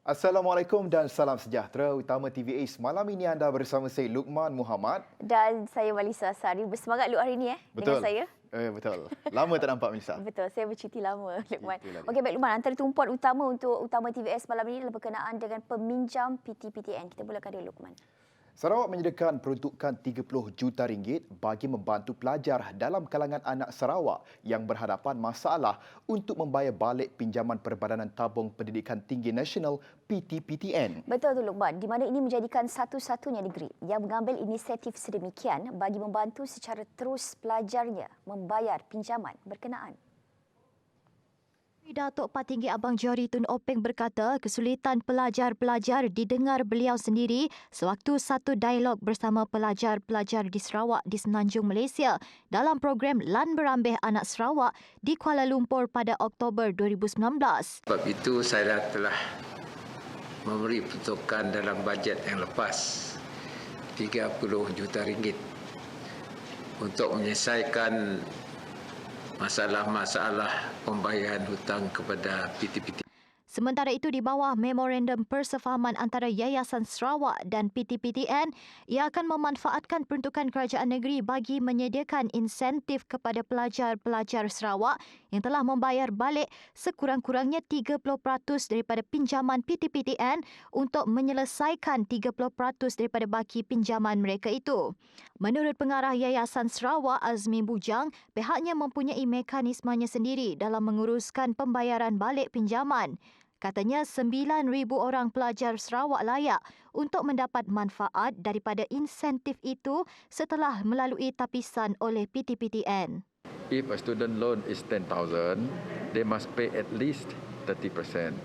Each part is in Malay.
Assalamualaikum dan salam sejahtera. Utama TV Ace. Malam ini anda bersama saya Luqman Muhammad. Dan saya Malisa Asari. Bersemangat Luk hari ini dengan Betul. saya. Betul. Lama tak nampak Melissa. Betul, saya bercuti lama Luqman. Itulah dia. Okey baik Luqman, antara tumpuan utama untuk Utama TVS malam ini adalah berkenaan dengan peminjam PTPTN. Kita mulakan dulu Luqman. Sarawak menyediakan peruntukan 30 juta ringgit bagi membantu pelajar dalam kalangan anak Sarawak yang berhadapan masalah untuk membayar balik pinjaman Perbadanan Tabung Pendidikan Tinggi Nasional PTPTN. Betul tu Luqman, di mana ini menjadikan satu-satunya negeri yang mengambil inisiatif sedemikian bagi membantu secara terus pelajarnya membayar pinjaman berkenaan. Datuk Patinggi Abang Johari Tun Openg berkata kesulitan pelajar-pelajar didengar beliau sendiri sewaktu satu dialog bersama pelajar-pelajar di Sarawak di Semenanjung Malaysia dalam program Lan Berambih Anak Sarawak di Kuala Lumpur pada Oktober 2019. Sebab itu saya telah memberi peruntukan dalam bajet yang lepas 30 juta ringgit untuk menyelesaikan masalah-masalah pembayaran hutang kepada PTPTN. Sementara itu di bawah Memorandum Persefahaman antara Yayasan Sarawak dan PTPTN, ia akan memanfaatkan peruntukan kerajaan negeri bagi menyediakan insentif kepada pelajar-pelajar Sarawak yang telah membayar balik sekurang-kurangnya 30% daripada pinjaman PTPTN untuk menyelesaikan 30% daripada baki pinjaman mereka itu. Menurut pengarah Yayasan Sarawak Azmi Bujang, pihaknya mempunyai mekanismenya sendiri dalam menguruskan pembayaran balik pinjaman. Katanya 9,000 orang pelajar Sarawak layak untuk mendapat manfaat daripada insentif itu setelah melalui tapisan oleh PTPTN. If a student loan is 10,000, they must pay at least 30%.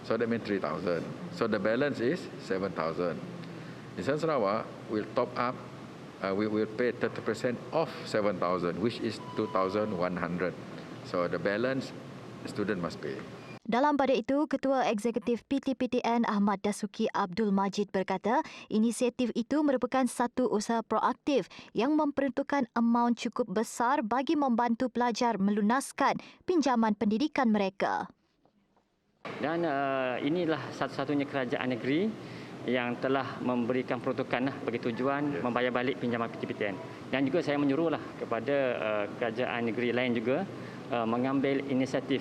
So that means 3,000. So the balance is 7,000. Yayasan Sarawak will top up, we will pay 30% of 7,000, which is 2,100. So the balance, the student must pay. Dalam pada itu, Ketua Eksekutif PTPTN Ahmad Dasuki Abdul Majid berkata, inisiatif itu merupakan satu usaha proaktif yang memperuntukkan amaun cukup besar bagi membantu pelajar melunaskan pinjaman pendidikan mereka. Dan inilah satu-satunya kerajaan negeri yang telah memberikan peruntukan bagi tujuan membayar balik pinjaman PTPTN. Dan juga saya menyuruhlah kepada kerajaan negeri lain juga mengambil inisiatif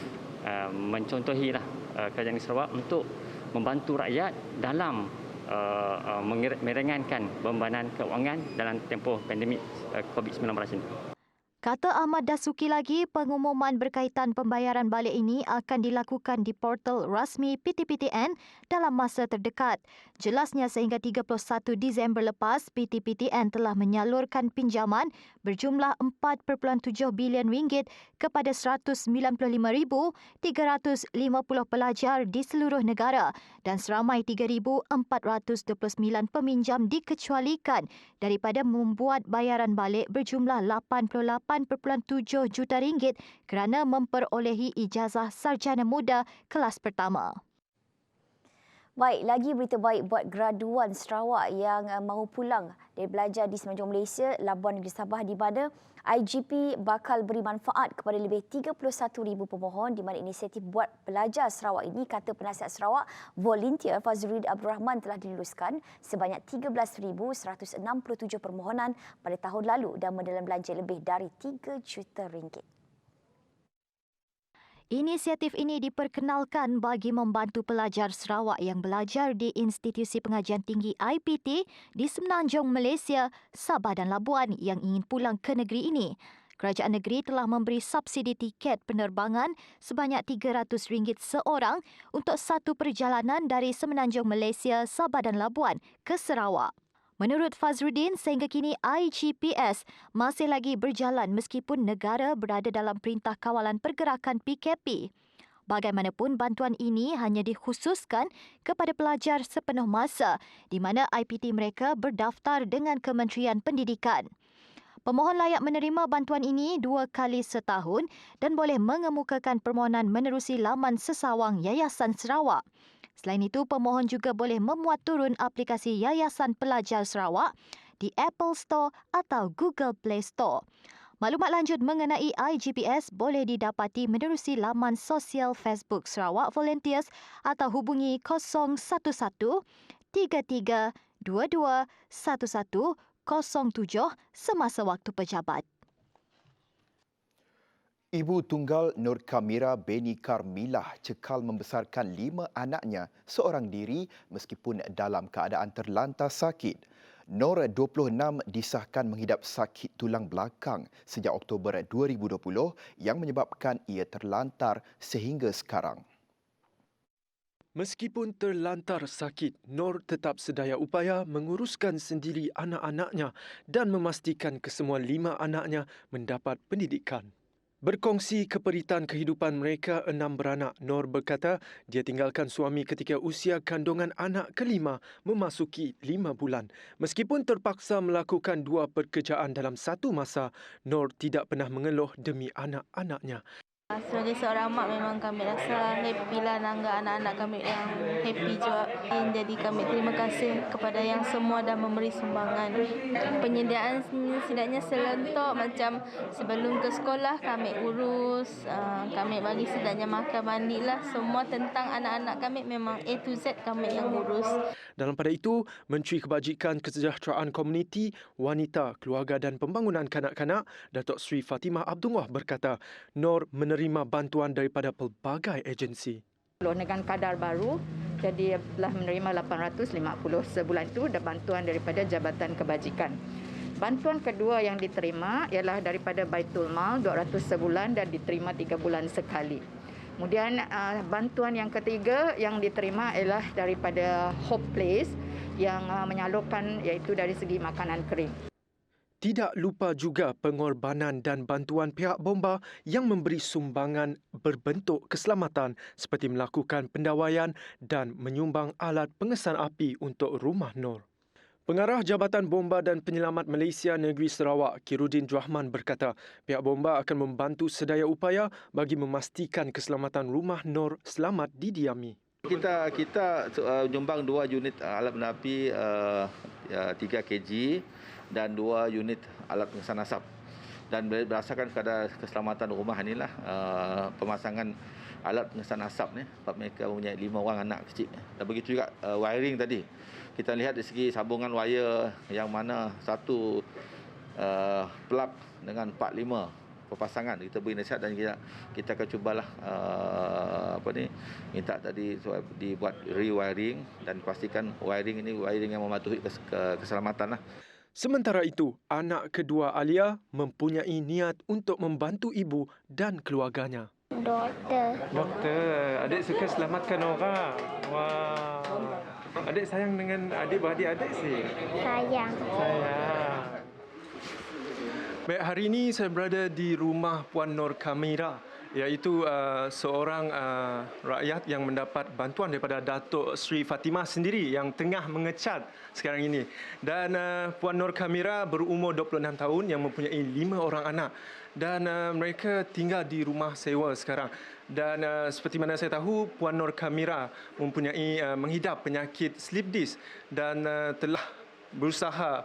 mencontohilah kerajaan Sarawak untuk membantu rakyat dalam meringankan bebanan keuangan dalam tempoh pandemik COVID-19 ini. Kata Ahmad Dasuki lagi, pengumuman berkaitan pembayaran balik ini akan dilakukan di portal rasmi PTPTN dalam masa terdekat. Jelasnya sehingga 31 Disember lepas, PTPTN telah menyalurkan pinjaman berjumlah 4.7 bilion ringgit kepada 195,350 pelajar di seluruh negara dan seramai 3,429 peminjam dikecualikan daripada membuat bayaran balik berjumlah 88.7 juta ringgit kerana memperolehi ijazah sarjana muda kelas pertama. Baik, lagi berita baik buat graduan Sarawak yang mahu pulang dari belajar di Semenanjung Malaysia, Labuan Negeri Sabah, di mana IGP bakal beri manfaat kepada lebih 31,000 pemohon di mana inisiatif buat pelajar Sarawak ini, kata penasihat Sarawak, volunteer Fazrul Abdul Rahman telah diluluskan sebanyak 13,167 permohonan pada tahun lalu dan menelan belanja lebih dari 3 juta ringgit. Inisiatif ini diperkenalkan bagi membantu pelajar Sarawak yang belajar di Institusi Pengajian Tinggi IPT di Semenanjung Malaysia, Sabah dan Labuan yang ingin pulang ke negeri ini. Kerajaan negeri telah memberi subsidi tiket penerbangan sebanyak RM300 seorang untuk satu perjalanan dari Semenanjung Malaysia, Sabah dan Labuan ke Sarawak. Menurut Fazruddin, sehingga kini IGPS masih lagi berjalan meskipun negara berada dalam Perintah Kawalan Pergerakan PKP. Bagaimanapun, bantuan ini hanya dikhususkan kepada pelajar sepenuh masa di mana IPT mereka berdaftar dengan Kementerian Pendidikan. Pemohon layak menerima bantuan ini 2 kali setahun dan boleh mengemukakan permohonan menerusi laman sesawang Yayasan Sarawak. Selain itu, pemohon juga boleh memuat turun aplikasi Yayasan Pelajar Sarawak di Apple Store atau Google Play Store. Maklumat lanjut mengenai IGPS boleh didapati menerusi laman sosial Facebook Sarawak Volunteers atau hubungi 011 33 22 1107 semasa waktu pejabat. Ibu tunggal Nur Kamira Beni Karmilah cekal membesarkan 5 anaknya seorang diri meskipun dalam keadaan terlantar sakit. Nur 26 disahkan menghidap sakit tulang belakang sejak Oktober 2020 yang menyebabkan ia terlantar sehingga sekarang. Meskipun terlantar sakit, Nur tetap sedaya upaya menguruskan sendiri anak-anaknya dan memastikan kesemua 5 anaknya mendapat pendidikan. Berkongsi keperitan kehidupan mereka 6 beranak, Nur berkata dia tinggalkan suami ketika usia kandungan anak kelima memasuki 5 bulan. Meskipun terpaksa melakukan 2 pekerjaan dalam satu masa, Nur tidak pernah mengeluh demi anak-anaknya. Sebagai seorang mak memang kami rasa happy lah nangga anak-anak kami yang happy juga. Jadi kami terima kasih kepada yang semua dah memberi sumbangan. Penyediaan setidaknya selentok macam sebelum ke sekolah kami urus, kami bagi setidaknya makan mandi lah. Semua tentang anak-anak kami memang A to Z kami yang urus. Dalam pada itu, Menteri Kebajikan Kesejahteraan Komuniti, Wanita, Keluarga dan Pembangunan Kanak-Kanak, Datuk Seri Fatimah Abdullah berkata, Nur menerima bantuan daripada pelbagai agensi. Dengan kadar baru, jadi telah menerima 850 sebulan itu dan bantuan daripada Jabatan Kebajikan. Bantuan kedua yang diterima ialah daripada Baitul Mal 200 sebulan dan diterima 3 bulan sekali. Kemudian bantuan yang ketiga yang diterima ialah daripada Hope Place yang menyalurkan iaitu dari segi makanan kering. Tidak lupa juga pengorbanan dan bantuan pihak bomba yang memberi sumbangan berbentuk keselamatan seperti melakukan pendawaian dan menyumbang alat pengesan api untuk rumah Nur. Pengarah Jabatan Bomba dan Penyelamat Malaysia Negeri Sarawak, Kirudin Rahman berkata, pihak bomba akan membantu sedaya upaya bagi memastikan keselamatan rumah Nur selamat didiami. Kita nyumbang 2 unit alat benda api 3 kg dan 2 unit alat pengesan asap. Dan berdasarkan keadaan keselamatan rumah inilah pemasangan alat pengesan asap ni, sebab mereka mempunyai 5 orang anak kecil. Dan begitu juga wiring tadi. Kita lihat dari segi sambungan wire yang mana satu plug dengan 4-5 perpasangan. Kita beri nasihat dan kita akan cubalah minta tadi dibuat rewiring dan pastikan wiring ini wiring yang mematuhi keselamatan lah. Sementara itu, anak kedua Alia mempunyai niat untuk membantu ibu dan keluarganya. Doktor. Adik suka selamatkan orang. Wah. Adik sayang dengan adik-beradik adik sih? Sayang. Baik, hari ini saya berada di rumah Puan Nur Kamira, iaitu seorang rakyat yang mendapat bantuan daripada Datuk Seri Fatimah sendiri yang tengah mengecat sekarang ini. Dan Puan Nur Kamira berumur 26 tahun yang mempunyai 5 orang anak. Dan mereka tinggal di rumah sewa sekarang. Dan seperti mana saya tahu, Puan Nur Kamira mempunyai menghidap penyakit slip disc dan telah berusaha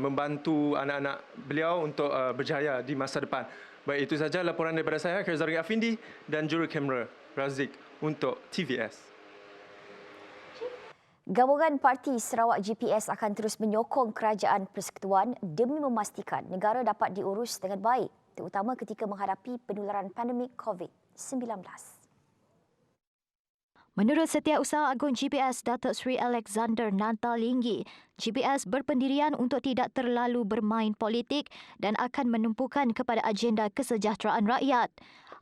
membantu anak-anak beliau untuk berjaya di masa depan. Baik, itu sahaja laporan daripada saya, Kerzari Afindi dan juru kamera Razik untuk TVS. Gabungan Parti Sarawak GPS akan terus menyokong kerajaan persekutuan demi memastikan negara dapat diurus dengan baik, terutama ketika menghadapi penularan pandemik COVID-19. Menurut Setiausaha Agung GPS Datuk Seri Alexander Nantalinggi, GPS berpendirian untuk tidak terlalu bermain politik dan akan menumpukan kepada agenda kesejahteraan rakyat.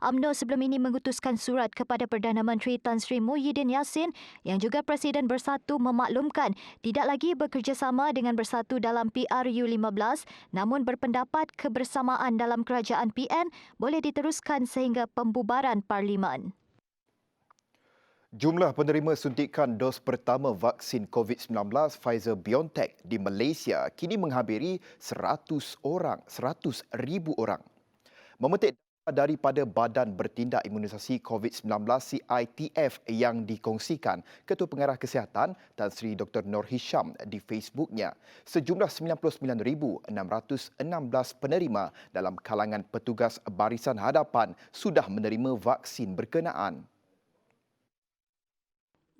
UMNO sebelum ini mengutuskan surat kepada Perdana Menteri Tan Sri Muhyiddin Yassin yang juga Presiden Bersatu memaklumkan tidak lagi bekerjasama dengan Bersatu dalam PRU15 namun berpendapat kebersamaan dalam kerajaan PN boleh diteruskan sehingga pembubaran Parlimen. Jumlah penerima suntikan dos pertama vaksin COVID-19 Pfizer-BioNTech di Malaysia kini menghampiri 100,000 orang. Memetik Daripada Badan Bertindak Imunisasi COVID-19 CITF yang dikongsikan Ketua Pengarah Kesihatan Tan Sri Dr. Nur Hisham di Facebooknya, sejumlah 99,616 penerima dalam kalangan petugas barisan hadapan sudah menerima vaksin berkenaan.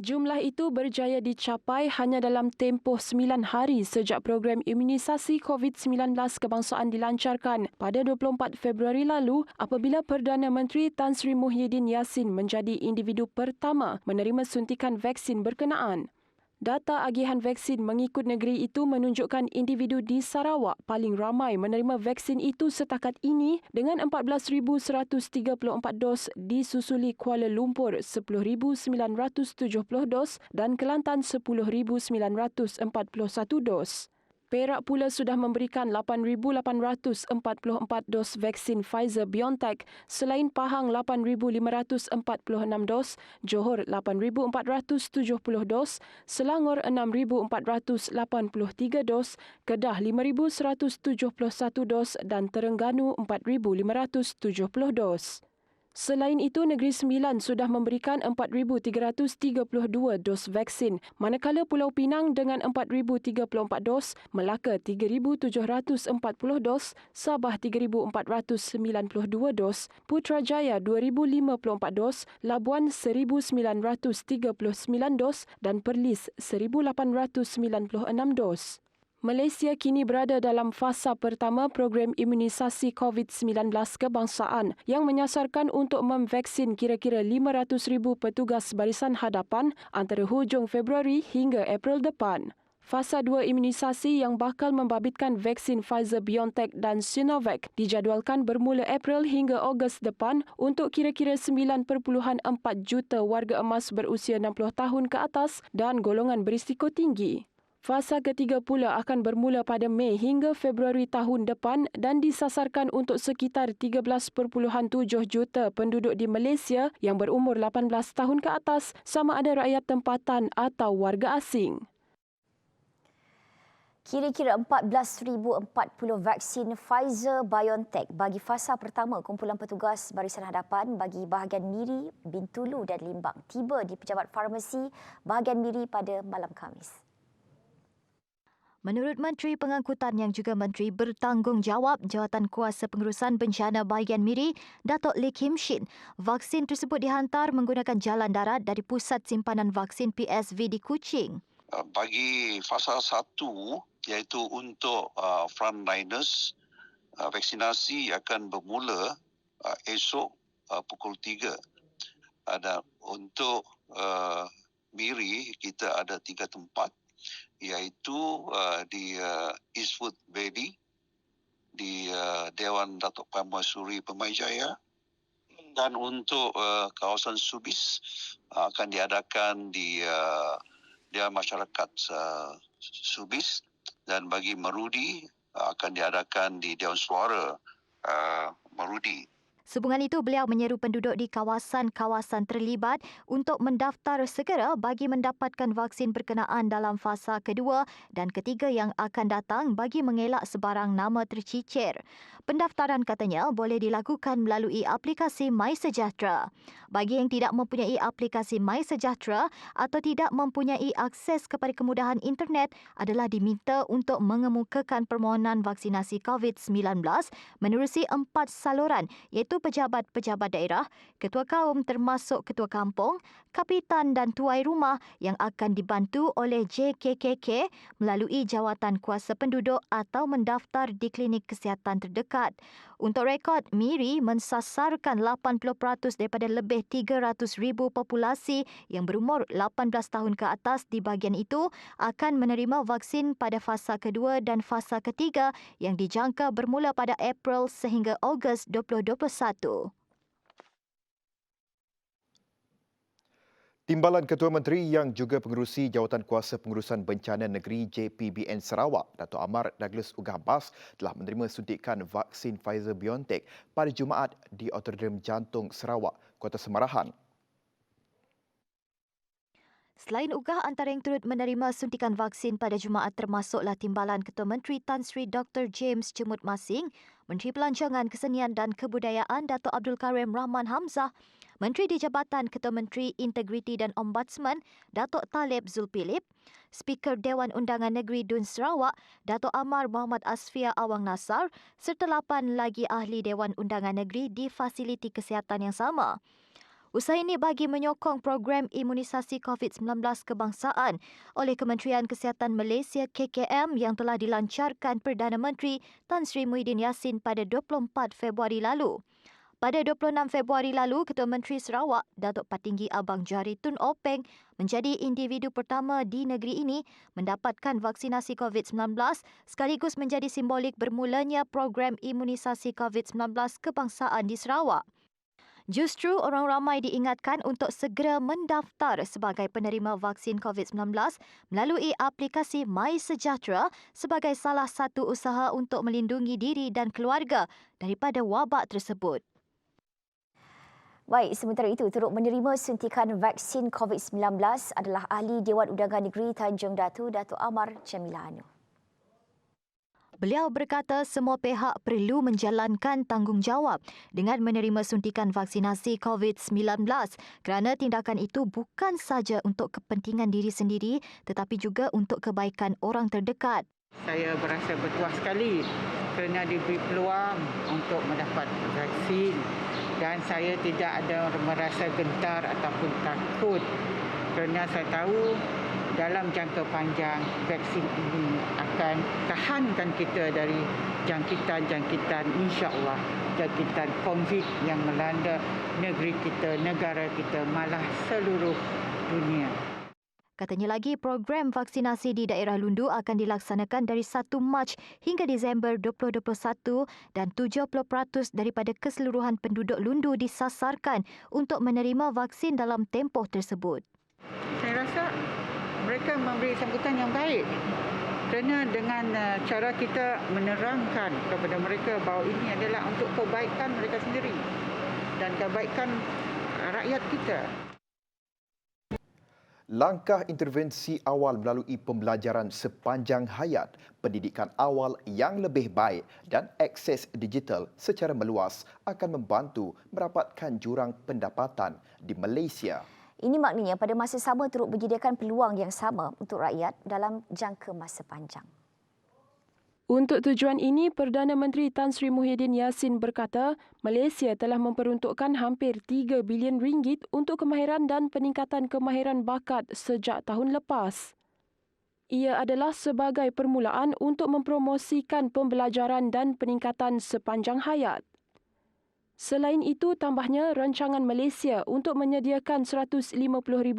Jumlah itu berjaya dicapai hanya dalam tempoh 9 hari sejak program imunisasi COVID-19 kebangsaan dilancarkan pada 24 Februari lalu apabila Perdana Menteri Tan Sri Muhyiddin Yassin menjadi individu pertama menerima suntikan vaksin berkenaan. Data agihan vaksin mengikut negeri itu menunjukkan individu di Sarawak paling ramai menerima vaksin itu setakat ini dengan 14,134 dos disusuli Kuala Lumpur 10,970 dos dan Kelantan 10,941 dos. Perak pula sudah memberikan 8,844 dos vaksin Pfizer-BioNTech, selain Pahang 8,546 dos, Johor 8,470 dos, Selangor 6,483 dos, Kedah 5,171 dos dan Terengganu 4,570 dos. Selain itu, Negeri Sembilan sudah memberikan 4,332 dos vaksin, manakala Pulau Pinang dengan 4,034 dos, Melaka 3,740 dos, Sabah 3,492 dos, Putrajaya 2,054 dos, Labuan 1,939 dos dan Perlis 1,896 dos. Malaysia kini berada dalam fasa pertama program imunisasi COVID-19 kebangsaan yang menyasarkan untuk memvaksin kira-kira 500,000 petugas barisan hadapan antara hujung Februari hingga April depan. Fasa 2 imunisasi yang bakal membabitkan vaksin Pfizer-BioNTech dan Sinovac dijadualkan bermula April hingga Ogos depan untuk kira-kira 9.4 juta warga emas berusia 60 tahun ke atas dan golongan berisiko tinggi. Fasa ketiga pula akan bermula pada Mei hingga Februari tahun depan dan disasarkan untuk sekitar 13.7 juta penduduk di Malaysia yang berumur 18 tahun ke atas, sama ada rakyat tempatan atau warga asing. Kira-kira 14,040 vaksin Pfizer-BioNTech bagi fasa pertama kumpulan petugas barisan hadapan bagi bahagian Miri, Bintulu dan Limbang tiba di Pejabat Farmasi bahagian Miri pada malam Khamis. Menurut Menteri Pengangkutan yang juga Menteri Bertanggungjawab Jawatan Kuasa Pengurusan Bencana Bahagian Miri, Datuk Lee Kim Shin, vaksin tersebut dihantar menggunakan jalan darat dari Pusat Simpanan Vaksin PSV di Kuching. Bagi fasa 1, iaitu untuk frontliners, vaksinasi akan bermula esok pukul 3. Dan untuk Miri, kita ada 3 tempat, iaitu di Eastwood Valley, di Dewan Datuk Permaisuri Pemaijaya, dan untuk kawasan Subis akan diadakan di Dewan Masyarakat Subis, dan bagi Merudi akan diadakan di Dewan Suara Merudi. Sehubungan itu, beliau menyeru penduduk di kawasan-kawasan terlibat untuk mendaftar segera bagi mendapatkan vaksin berkenaan dalam fasa kedua dan ketiga yang akan datang bagi mengelak sebarang nama tercicir. Pendaftaran katanya boleh dilakukan melalui aplikasi MySejahtera. Bagi yang tidak mempunyai aplikasi MySejahtera atau tidak mempunyai akses kepada kemudahan internet adalah diminta untuk mengemukakan permohonan vaksinasi COVID-19 menerusi 4 saluran iaitu pejabat-pejabat daerah, ketua kaum termasuk ketua kampung, kapitan dan tuai rumah yang akan dibantu oleh JKKK melalui jawatan kuasa penduduk atau mendaftar di klinik kesihatan terdekat. Untuk rekod, Miri mensasarkan 80% daripada lebih 300,000 populasi yang berumur 18 tahun ke atas di bahagian itu akan menerima vaksin pada fasa kedua dan fasa ketiga yang dijangka bermula pada April sehingga Ogos 2021. Timbalan Ketua Menteri yang juga pengerusi Jawatan Kuasa Pengurusan Bencana Negeri JPBN Sarawak, Dato' Amar Douglas Ugah Bas telah menerima suntikan vaksin Pfizer-BioNTech pada Jumaat di Auditorium Jantung Sarawak, Kota Semarahan. Selain Ugah, antara yang turut menerima suntikan vaksin pada Jumaat termasuklah Timbalan Ketua Menteri Tan Sri Dr. James Jemut Masing, Menteri Pelancongan, Kesenian dan Kebudayaan Datuk Abdul Karim Rahman Hamzah, Menteri di Jabatan Ketua Menteri Integriti dan Ombudsman Datuk Talib Zulkifli, Speaker Dewan Undangan Negeri Dun Sarawak Datuk Amar Muhammad Asfia Awang Nasar serta 8 lagi ahli Dewan Undangan Negeri di fasiliti kesihatan yang sama. Usaha ini bagi menyokong program imunisasi COVID-19 kebangsaan oleh Kementerian Kesihatan Malaysia KKM yang telah dilancarkan Perdana Menteri Tan Sri Muhyiddin Yassin pada 24 Februari lalu. Pada 26 Februari lalu, Ketua Menteri Sarawak, Datuk Patinggi Abang Jari Tun Openg menjadi individu pertama di negeri ini mendapatkan vaksinasi COVID-19 sekaligus menjadi simbolik bermulanya program imunisasi COVID-19 kebangsaan di Sarawak. Justru orang ramai diingatkan untuk segera mendaftar sebagai penerima vaksin COVID-19 melalui aplikasi MySejahtera sebagai salah satu usaha untuk melindungi diri dan keluarga daripada wabak tersebut. Baik, sementara itu turut menerima suntikan vaksin COVID-19 adalah ahli Dewan Undangan Negeri Tanjung Datu, Datuk Amar Jamila Anu. Beliau berkata semua pihak perlu menjalankan tanggungjawab dengan menerima suntikan vaksinasi COVID-19 kerana tindakan itu bukan sahaja untuk kepentingan diri sendiri tetapi juga untuk kebaikan orang terdekat. Saya berasa bertuah sekali kerana diberi peluang untuk mendapat vaksin dan saya tidak ada merasa gentar ataupun takut kerana saya tahu dalam jangka panjang vaksin ini akan tahankan kita dari jangkitan-jangkitan insya-Allah jangkitan COVID yang melanda negeri kita, negara kita, malah seluruh dunia. Katanya lagi, program vaksinasi di daerah Lundu akan dilaksanakan dari 1 Mac hingga Disember 2021 dan 70% daripada keseluruhan penduduk Lundu disasarkan untuk menerima vaksin dalam tempoh tersebut. Saya rasa mereka memberi sambutan yang baik kerana dengan cara kita menerangkan kepada mereka bahawa ini adalah untuk kebaikan mereka sendiri dan kebaikan rakyat kita. Langkah intervensi awal melalui pembelajaran sepanjang hayat, pendidikan awal yang lebih baik dan akses digital secara meluas akan membantu merapatkan jurang pendapatan di Malaysia. Ini maknanya pada masa sama turut menyediakan peluang yang sama untuk rakyat dalam jangka masa panjang. Untuk tujuan ini, Perdana Menteri Tan Sri Muhyiddin Yassin berkata, Malaysia telah memperuntukkan hampir 3 bilion ringgit untuk kemahiran dan peningkatan kemahiran bakat sejak tahun lepas. Ia adalah sebagai permulaan untuk mempromosikan pembelajaran dan peningkatan sepanjang hayat. Selain itu, tambahnya rancangan Malaysia untuk menyediakan 150,000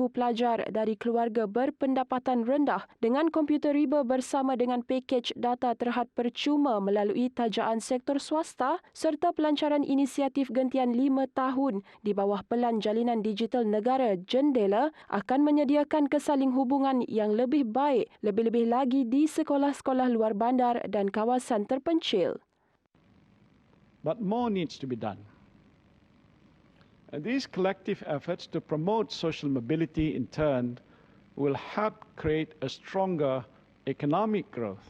pelajar dari keluarga berpendapatan rendah dengan komputer riba bersama dengan pakej data terhad percuma melalui tajaan sektor swasta serta pelancaran inisiatif gentian 5 tahun di bawah Pelan Jalinan Digital Negara Jendela akan menyediakan kesaling hubungan yang lebih baik, lebih-lebih lagi di sekolah-sekolah luar bandar dan kawasan terpencil. But more needs to be done. And these collective efforts to promote social mobility in turn will help create a stronger economic growth.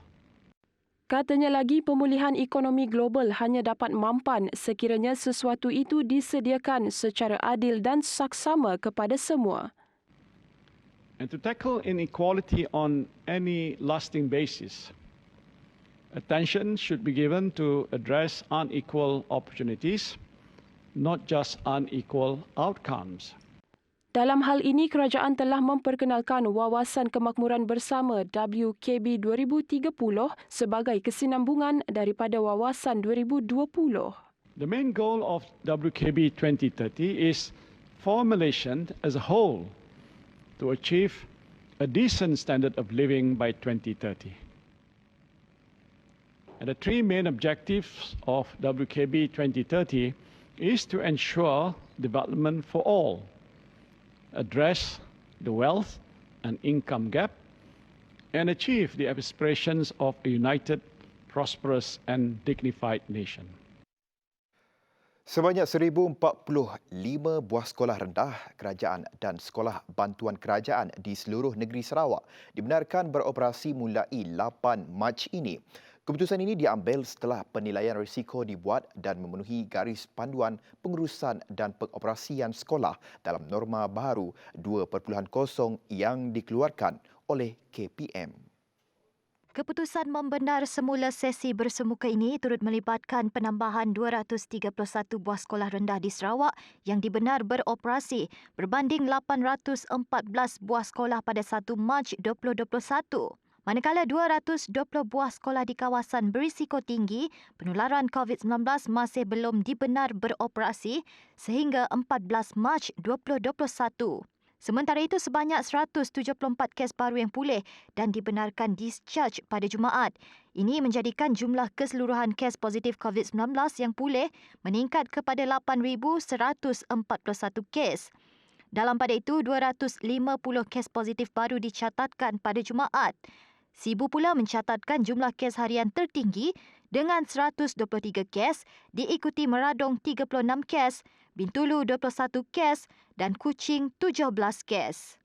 Katanya lagi, pemulihan ekonomi global hanya dapat mampan sekiranya sesuatu itu disediakan secara adil dan saksama kepada semua. And to tackle inequality on any lasting basis, attention should be given to address unequal opportunities, not just unequal outcomes. Dalam hal ini, kerajaan telah memperkenalkan Wawasan Kemakmuran Bersama WKB 2030 sebagai kesinambungan daripada Wawasan 2020. The main goal of WKB 2030 is for Malaysian as a whole to achieve a decent standard of living by 2030. And the three main objectives of WKB 2030 is to ensure development for all, address the wealth and income gap, and achieve the aspirations of a united, prosperous and dignified nation. Sebanyak 1,045 buah sekolah rendah kerajaan dan sekolah bantuan kerajaan di seluruh negeri Sarawak dibenarkan beroperasi mulai 8 Mac ini. Keputusan ini diambil setelah penilaian risiko dibuat dan memenuhi garis panduan pengurusan dan pengoperasian sekolah dalam norma baru 2.0 yang dikeluarkan oleh KPM. Keputusan membenar semula sesi bersemuka ini turut melibatkan penambahan 231 buah sekolah rendah di Sarawak yang dibenar beroperasi berbanding 814 buah sekolah pada 1 Mac 2021. Manakala 220 buah sekolah di kawasan berisiko tinggi penularan COVID-19 masih belum dibenar beroperasi sehingga 14 Mac 2021. Sementara itu, sebanyak 174 kes baru yang pulih dan dibenarkan discharge pada Jumaat. Ini menjadikan jumlah keseluruhan kes positif COVID-19 yang pulih meningkat kepada 8,141 kes. Dalam pada itu, 250 kes positif baru dicatatkan pada Jumaat. Sibu pula mencatatkan jumlah kes harian tertinggi dengan 123 kes, diikuti Meradong 36 kes, Bintulu 21 kes dan Kuching 17 kes.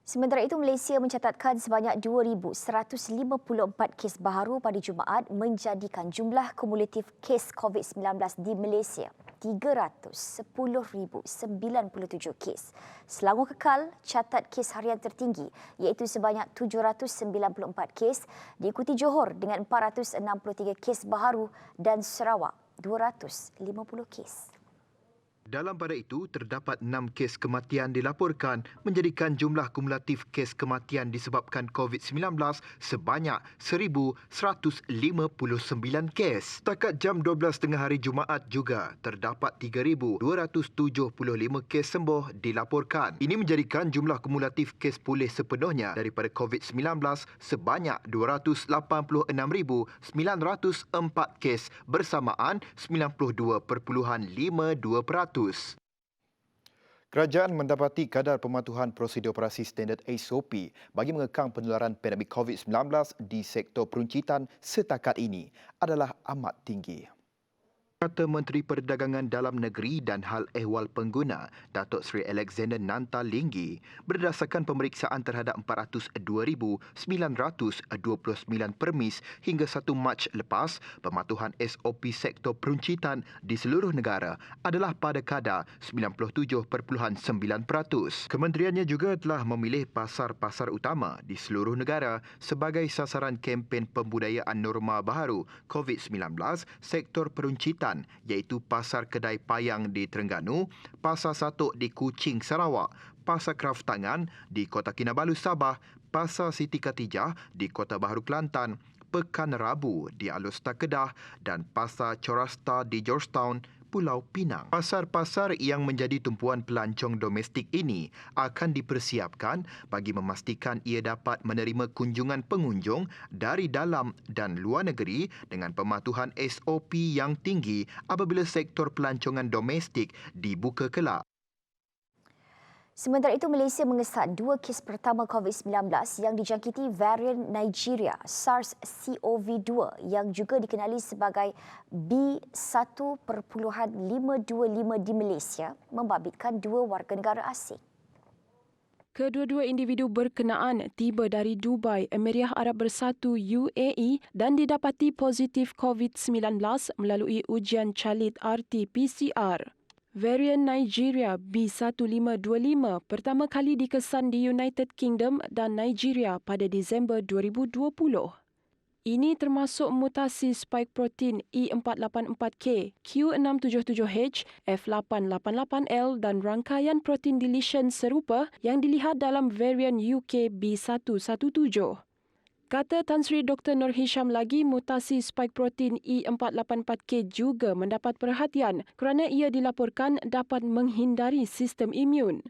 Sementara itu, Malaysia mencatatkan sebanyak 2,154 kes baharu pada Jumaat menjadikan jumlah kumulatif kes COVID-19 di Malaysia 310,097 kes. Selangor kekal catat kes harian tertinggi iaitu sebanyak 794 kes, diikuti Johor dengan 463 kes baharu dan Sarawak 250 kes. Dalam pada itu, terdapat 6 kes kematian dilaporkan menjadikan jumlah kumulatif kes kematian disebabkan COVID-19 sebanyak 1,159 kes. Setakat jam 12 tengah hari Jumaat juga, terdapat 3,275 kes sembuh dilaporkan. Ini menjadikan jumlah kumulatif kes pulih sepenuhnya daripada COVID-19 sebanyak 286,904 kes bersamaan 92.52%. Kerajaan mendapati kadar pematuhan prosedur operasi standard SOP bagi mengekang penularan pandemik COVID-19 di sektor peruncitan setakat ini adalah amat tinggi. Kata Menteri Perdagangan Dalam Negeri dan Hal Ehwal Pengguna, Datuk Seri Alexander Nanta Linggi, berdasarkan pemeriksaan terhadap 402,929 permis hingga 1 Mac lepas, pematuhan SOP sektor peruncitan di seluruh negara adalah pada kadar 97.9%. Kementeriannya juga telah memilih pasar-pasar utama di seluruh negara sebagai sasaran kempen pembudayaan norma baharu COVID-19 sektor peruncitan, iaitu Pasar Kedai Payang di Terengganu, Pasar Satuk di Kuching, Sarawak, Pasar Kraftangan di Kota Kinabalu, Sabah, Pasar Siti Katijah di Kota Baharu, Kelantan, Pekan Rabu di Alustar, Kedah dan Pasar Chorasta di Georgetown, Pulau Pinang. Pasar-pasar yang menjadi tumpuan pelancong domestik ini akan dipersiapkan bagi memastikan ia dapat menerima kunjungan pengunjung dari dalam dan luar negeri dengan pematuhan SOP yang tinggi apabila sektor pelancongan domestik dibuka kelak. Sementara itu, Malaysia mengesat 2 kes pertama COVID-19 yang dijangkiti varian Nigeria SARS-CoV-2 yang juga dikenali sebagai B1.525 di Malaysia, membabitkan 2 warga negara asing. Kedua-dua individu berkenaan tiba dari Dubai, Emiriah Arab Bersatu UAE dan didapati positif COVID-19 melalui ujian calit RT-PCR. Varian Nigeria B1525 pertama kali dikesan di United Kingdom dan Nigeria pada Disember 2020. Ini termasuk mutasi spike protein E484K, Q677H, F888L dan rangkaian protein deletion serupa yang dilihat dalam varian UK B117. Kata Tan Sri Dr. Nur Hisham lagi, mutasi spike protein E484K juga mendapat perhatian kerana ia dilaporkan dapat menghindari sistem imun.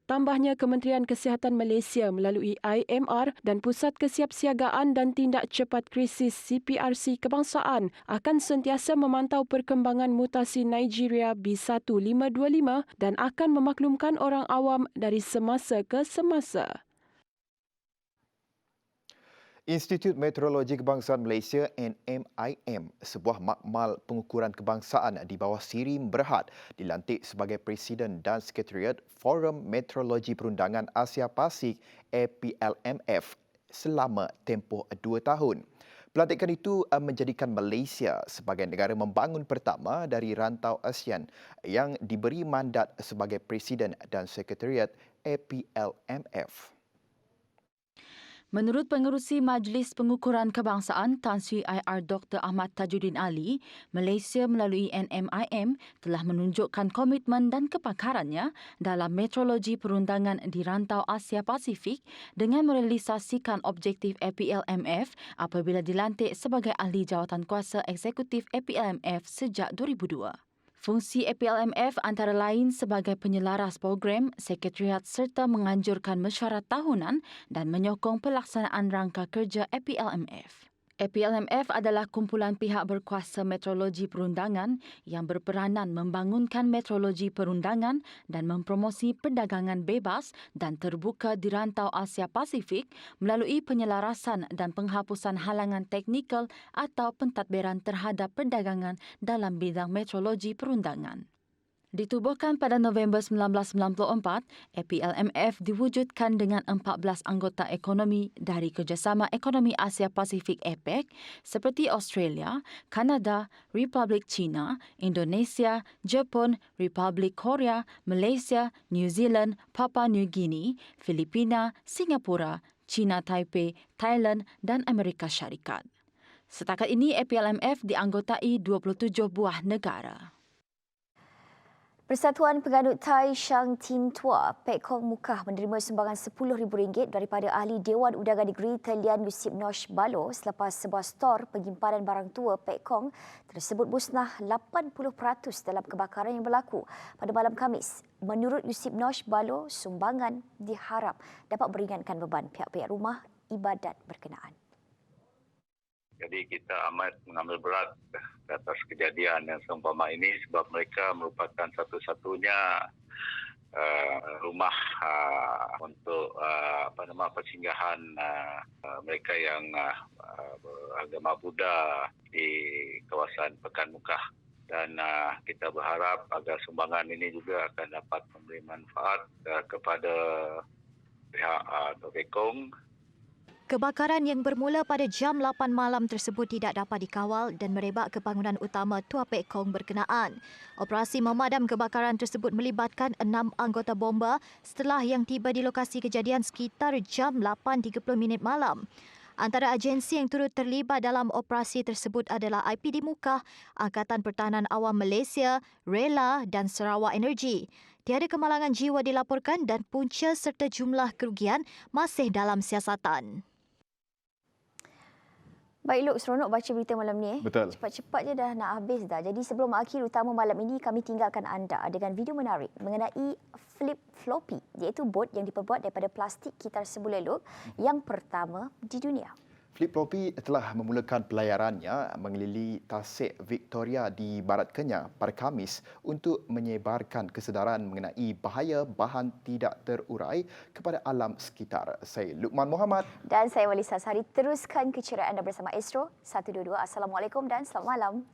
Tambahnya, Kementerian Kesihatan Malaysia melalui IMR dan Pusat Kesiapsiagaan dan Tindak Cepat Krisis CPRC Kebangsaan akan sentiasa memantau perkembangan mutasi Nigeria B1525 dan akan memaklumkan orang awam dari semasa ke semasa. Institut Meteorologi Kebangsaan Malaysia NMIM, sebuah makmal pengukuran kebangsaan di bawah SIRIM Berhad, dilantik sebagai Presiden dan Sekretariat Forum Meteorologi Perundangan Asia Pasifik APLMF selama tempoh 2 tahun. Pelantikan itu menjadikan Malaysia sebagai negara membangun pertama dari rantau ASEAN yang diberi mandat sebagai Presiden dan Sekretariat APLMF. Menurut Pengerusi Majlis Pengukuran Kebangsaan Tan Sri IR Dr. Ahmad Tajuddin Ali, Malaysia melalui NMIM telah menunjukkan komitmen dan kepakarannya dalam meteorologi perundangan di rantau Asia Pasifik dengan merealisasikan objektif APLMF apabila dilantik sebagai ahli jawatankuasa eksekutif APLMF sejak 2002. Fungsi APLMF antara lain sebagai penyelaras program, sekretariat serta menganjurkan mesyuarat tahunan dan menyokong pelaksanaan rangka kerja APLMF. APLMF adalah kumpulan pihak berkuasa meteorologi perundangan yang berperanan membangunkan meteorologi perundangan dan mempromosi perdagangan bebas dan terbuka di rantau Asia Pasifik melalui penyelarasan dan penghapusan halangan teknikal atau pentadbiran terhadap perdagangan dalam bidang meteorologi perundangan. Ditubuhkan pada November 1994, APLMF diwujudkan dengan 14 anggota ekonomi dari Kerjasama Ekonomi Asia Pasifik APEC seperti Australia, Kanada, Republik China, Indonesia, Jepun, Republik Korea, Malaysia, New Zealand, Papua New Guinea, Filipina, Singapura, China Taipei, Thailand dan Amerika Syarikat. Setakat ini APLMF dianggotai 27 buah negara. Persatuan Penganut Thai Shang Tin Tua, Pek Kong Mukah menerima sumbangan RM10,000 daripada Ahli Dewan Undangan Negeri Talian Yusip Nosh Balo selepas sebuah stor penyimpanan barang tua Pek Kong tersebut musnah 80% dalam kebakaran yang berlaku pada malam Khamis. Menurut Yusip Nosh Balo, sumbangan diharap dapat meringankan beban pihak-pihak rumah ibadat berkenaan. Jadi kita amat mengambil berat atas kejadian yang seumpama ini sebab mereka merupakan satu-satunya rumah untuk persinggahan mereka yang beragama Buddha di kawasan Pekan Mukah. Dan kita berharap agar sumbangan ini juga akan dapat memberi manfaat kepada pihak Pek Kong. Kebakaran yang bermula pada jam 8 malam tersebut tidak dapat dikawal dan merebak ke bangunan utama Tua Pek Kong berkenaan. Operasi memadam kebakaran tersebut melibatkan 6 anggota bomba setelah yang tiba di lokasi kejadian sekitar jam 8.30 malam. Antara agensi yang turut terlibat dalam operasi tersebut adalah IPD Mukah, Angkatan Pertahanan Awam Malaysia, Rela dan Sarawak Energy. Tiada kemalangan jiwa dilaporkan dan punca serta jumlah kerugian masih dalam siasatan. Baik Luk, seronok baca berita malam ni. Betul. Cepat-cepat je dah nak habis dah. Jadi sebelum akhir utama malam ini, kami tinggalkan anda dengan video menarik mengenai Flip Floppy, iaitu bot yang diperbuat daripada plastik kitar sebuleluk yang pertama di dunia. Flip Floppy telah memulakan pelayarannya mengelilingi Tasik Victoria di Barat Kenyah pada Khamis untuk menyebarkan kesedaran mengenai bahaya bahan tidak terurai kepada alam sekitar. Saya Luqman Muhammad. Dan saya Walisa Sari. Teruskan keceriaan anda bersama Astro 122. Assalamualaikum dan selamat malam.